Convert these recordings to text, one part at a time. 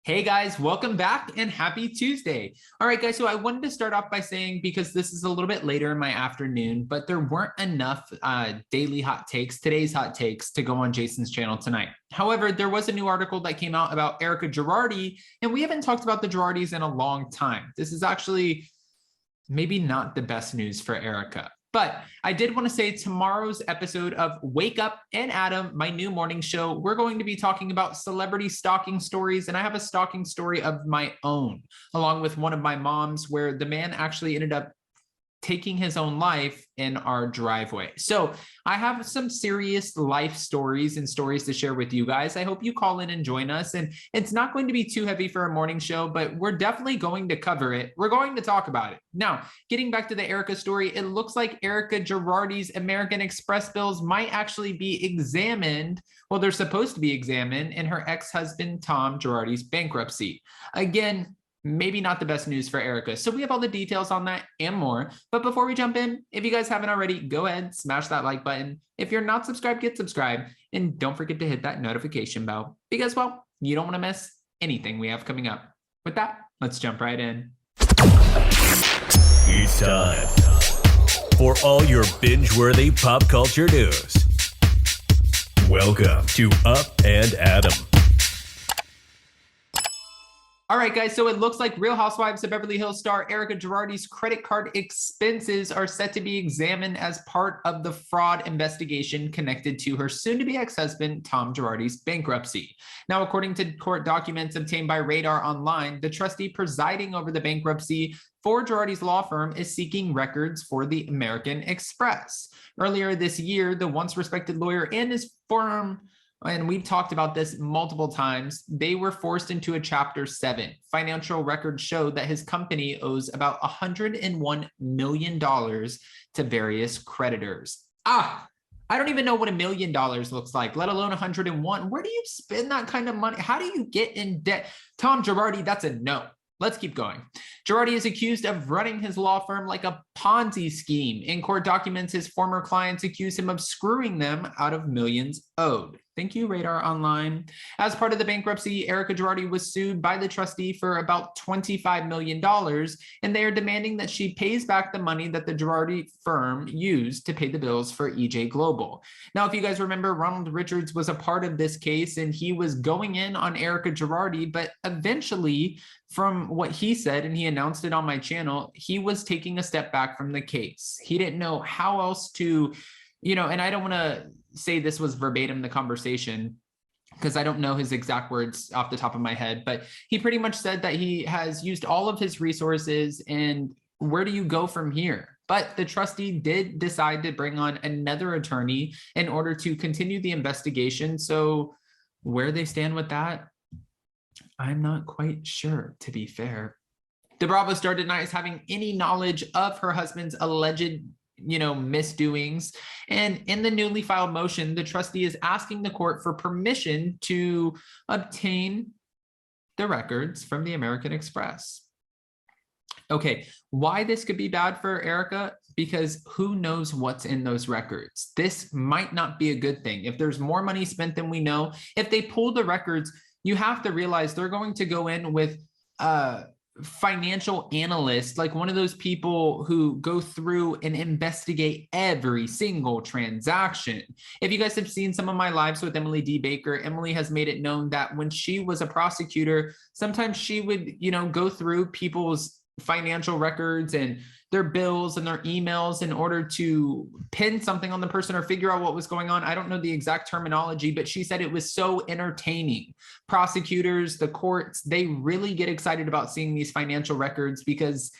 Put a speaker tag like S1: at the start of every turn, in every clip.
S1: Hey guys, welcome back and happy Tuesday. All right, guys, so I wanted to start off by saying, because this is a little bit later in my afternoon, but there weren't enough daily hot takes, today's hot takes, to go on Jason's channel tonight. However, there was a new article that came out about Erika Girardi, and we haven't talked about the Girardis in a long time. This is actually maybe not the best news for Erika. But I did want to say tomorrow's episode of Wake Up and Adam, my new morning show, we're going to be talking about celebrity stalking stories. And I have a stalking story of my own, along with one of my mom's, where the man actually ended up taking his own life in our driveway. So I have some serious life stories and stories to share with you guys. I hope you call in and join us. And it's not going to be too heavy for a morning show, but we're definitely going to cover it. We're going to talk about it. Now, getting back to the Erika story, it looks like Erika Girardi's American Express bills might actually be examined. Well, they're supposed to be examined in her ex-husband, Tom Girardi's bankruptcy. Again, maybe not the best news for Erika. So we have all the details on that and more. But before we jump in, if you guys haven't already, go ahead, smash that like button. If you're not subscribed, get subscribed. And don't forget to hit that notification bell because, well, you don't want to miss anything we have coming up. With that, let's jump right in.
S2: It's time for all your binge-worthy pop culture news. Welcome to Up and Adam.
S1: All right, guys, so it looks like Real Housewives of Beverly Hills star Erika Girardi's credit card expenses are set to be examined as part of the fraud investigation connected to her soon-to-be ex-husband, Tom Girardi's bankruptcy. Now, according to court documents obtained by Radar Online, the trustee presiding over the bankruptcy for Girardi's law firm is seeking records for the American Express. Earlier this year, the once respected lawyer and his firm, and we've talked about this multiple times, they were forced into a Chapter 7. Financial records showed that his company owes about $101 million to various creditors. I don't even know what $1 million looks like, let alone 101. Where do you spend that kind of money? How do you get in debt? Tom Girardi, that's a no. Let's keep going. Girardi is accused of running his law firm like a Ponzi scheme. In court documents, his former clients accuse him of screwing them out of millions owed. Thank you, Radar Online. As part of the bankruptcy, Erika Girardi was sued by the trustee for about $25 million, and they are demanding that she pays back the money that the Girardi firm used to pay the bills for EJ Global. Now, if you guys remember, Ronald Richards was a part of this case, and he was going in on Erika Girardi, but eventually, from what he said, and he announced it on my channel, he was taking a step back from the case. He didn't know how else to, and I don't want to say this was verbatim the conversation because I don't know his exact words off the top of my head, but he pretty much said that he has used all of his resources and where do you go from here? But the trustee did decide to bring on another attorney in order to continue the investigation. So where they stand with that, I'm not quite sure, to be fair. The Bravo star denies having any knowledge of her husband's alleged misdoings. And in the newly filed motion, the trustee is asking the court for permission to obtain the records from the American Express. Okay, why this could be bad for Erika? Because who knows what's in those records? This might not be a good thing. If there's more money spent than we know, if they pull the records, you have to realize they're going to go in with financial analyst, like one of those people who go through and investigate every single transaction. If you guys have seen some of my lives with Emily D. Baker, Emily has made it known that when she was a prosecutor, sometimes she would, go through people's financial records and their bills and their emails in order to pin something on the person or figure out what was going on. I don't know the exact terminology, but she said it was so entertaining. Prosecutors, the courts, they really get excited about seeing these financial records because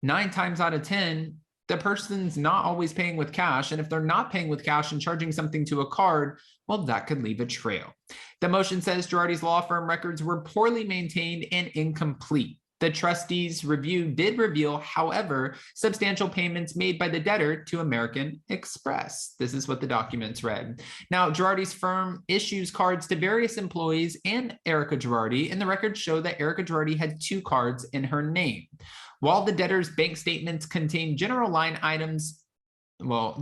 S1: 9 times out of 10, the person's not always paying with cash. And if they're not paying with cash and charging something to a card, well, that could leave a trail. The motion says Girardi's law firm records were poorly maintained and incomplete. The trustee's review did reveal, however, substantial payments made by the debtor to American Express. This is what the documents read. Now, Girardi's firm issues cards to various employees and Erika Girardi, and the records show that Erika Girardi had 2 cards in her name. While the debtor's bank statements contain general line items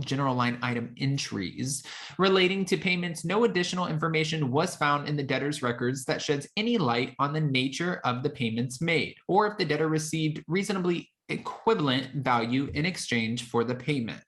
S1: general line item entries relating to payments. No additional information was found in the debtor's records that sheds any light on the nature of the payments made, or if the debtor received reasonably equivalent value in exchange for the payment.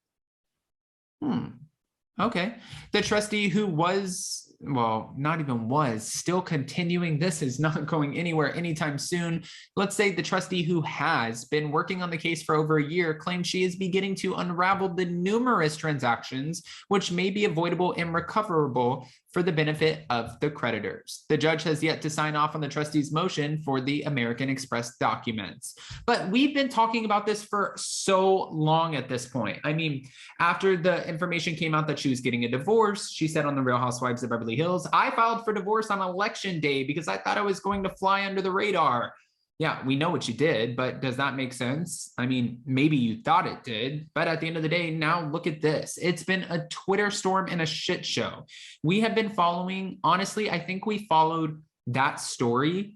S1: Okay. The trustee who was, not even was, still continuing, this is not going anywhere anytime soon. Let's say the trustee who has been working on the case for over a year claims she is beginning to unravel the numerous transactions which may be avoidable and recoverable for the benefit of the creditors. The judge has yet to sign off on the trustee's motion for the American Express documents. But we've been talking about this for so long at this point. I mean, after the information came out that she was getting a divorce, she said on the Real Housewives of Beverly Hills, I filed for divorce on election day because I thought I was going to fly under the radar. Yeah, we know what you did, but does that make sense? I mean, maybe you thought it did, but at the end of the day, now look at this. It's been a Twitter storm and a shit show. We have been following, honestly, I think we followed that story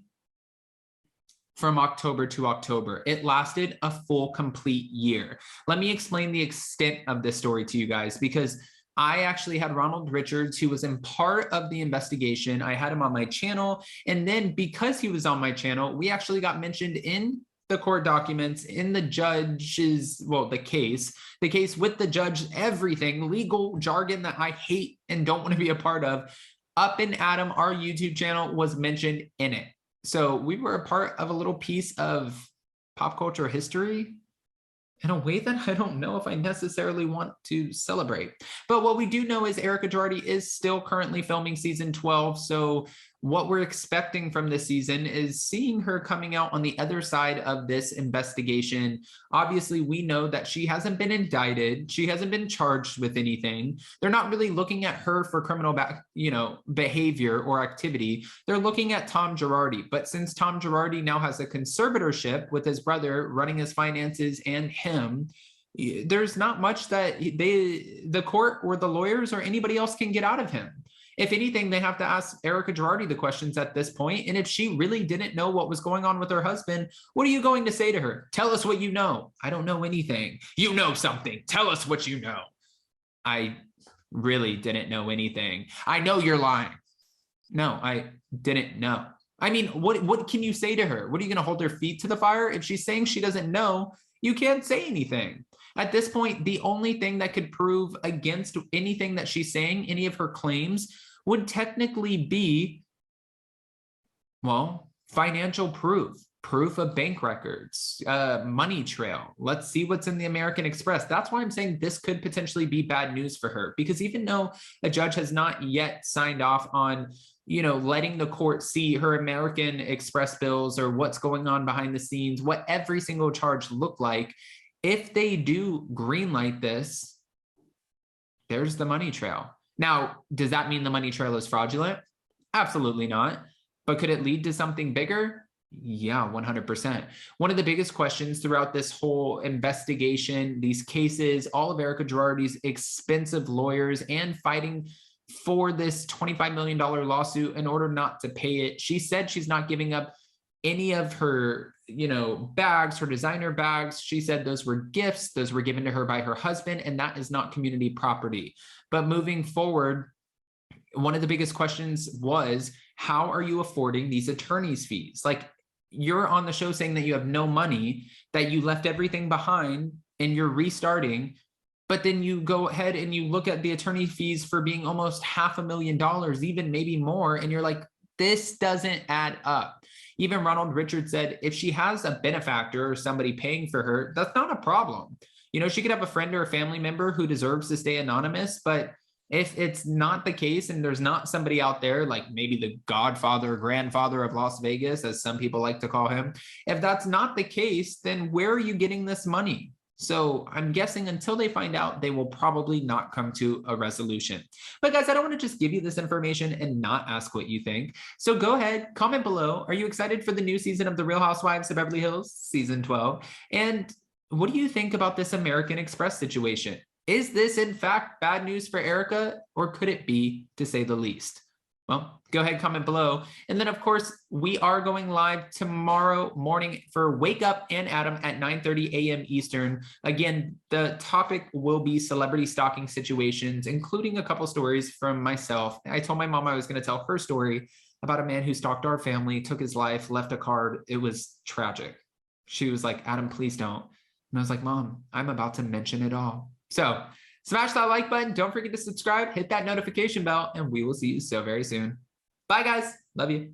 S1: from October to October. It lasted a full complete year. Let me explain the extent of this story to you guys, because I actually had Ronald Richards, who was in part of the investigation. I had him on my channel. And then because he was on my channel, we actually got mentioned in the court documents, in the judge's, the case with the judge, everything, legal jargon that I hate and don't want to be a part of. Up and Adam, our YouTube channel, was mentioned in it. So we were a part of a little piece of pop culture history in a way that I don't know if I necessarily want to celebrate. But what we do know is Erika Girardi is still currently filming season 12. So what we're expecting from this season is seeing her coming out on the other side of this investigation. Obviously, we know that she hasn't been indicted. She hasn't been charged with anything. They're not really looking at her for criminal behavior or activity. They're looking at Tom Girardi. But since Tom Girardi now has a conservatorship with his brother running his finances and him, there's not much that the court or the lawyers or anybody else can get out of him. If anything, they have to ask Erika Girardi the questions at this point. And if she really didn't know what was going on with her husband, what are you going to say to her? Tell us what you know. I don't know anything. You know something. Tell us what you know. I really didn't know anything. I know you're lying. No, I didn't know. I mean, what can you say to her? What are you going to hold her feet to the fire? If she's saying she doesn't know, you can't say anything. At this point, the only thing that could prove against anything that she's saying, any of her claims, would technically be, financial proof of bank records, money trail. Let's see what's in the American Express. That's why I'm saying this could potentially be bad news for her, because even though a judge has not yet signed off on letting the court see her American Express bills or what's going on behind the scenes, what every single charge looked like, if they do greenlight this, there's the money trail. Now, does that mean the money trail is fraudulent? Absolutely not. But could it lead to something bigger? Yeah, 100%. One of the biggest questions throughout this whole investigation, these cases, all of Erika Girardi's expensive lawyers and fighting for this $25 million lawsuit in order not to pay it. She said she's not giving up any of her, bags, her designer bags. She said those were gifts. Those were given to her by her husband, and that is not community property. But moving forward, one of the biggest questions was, how are you affording these attorney's fees? Like, you're on the show saying that you have no money, that you left everything behind and you're restarting. But then you go ahead and you look at the attorney fees for being almost $500,000, even maybe more. And you're like, this doesn't add up. Even Ronald Richards said, if she has a benefactor or somebody paying for her, that's not a problem. She could have a friend or a family member who deserves to stay anonymous. But if it's not the case, and there's not somebody out there, like maybe the godfather or grandfather of Las Vegas, as some people like to call him, if that's not the case, then where are you getting this money? So I'm guessing until they find out, they will probably not come to a resolution. But guys, I don't want to just give you this information and not ask what you think. So go ahead, comment below. Are you excited for the new season of The Real Housewives of Beverly Hills, season 12? And what do you think about this American Express situation? Is this in fact bad news for Erika, or could it be, to say the least? Well, go ahead, comment below. And then, of course, we are going live tomorrow morning for Wake Up and Adam at 9:30 a.m. Eastern. Again, the topic will be celebrity stalking situations, including a couple stories from myself. I told my mom I was going to tell her story about a man who stalked our family, took his life, left a card. It was tragic. She was like, Adam, please don't. And I was like, Mom, I'm about to mention it all. So smash that like button. Don't forget to subscribe, hit that notification bell, and we will see you so very soon. Bye, guys. Love you.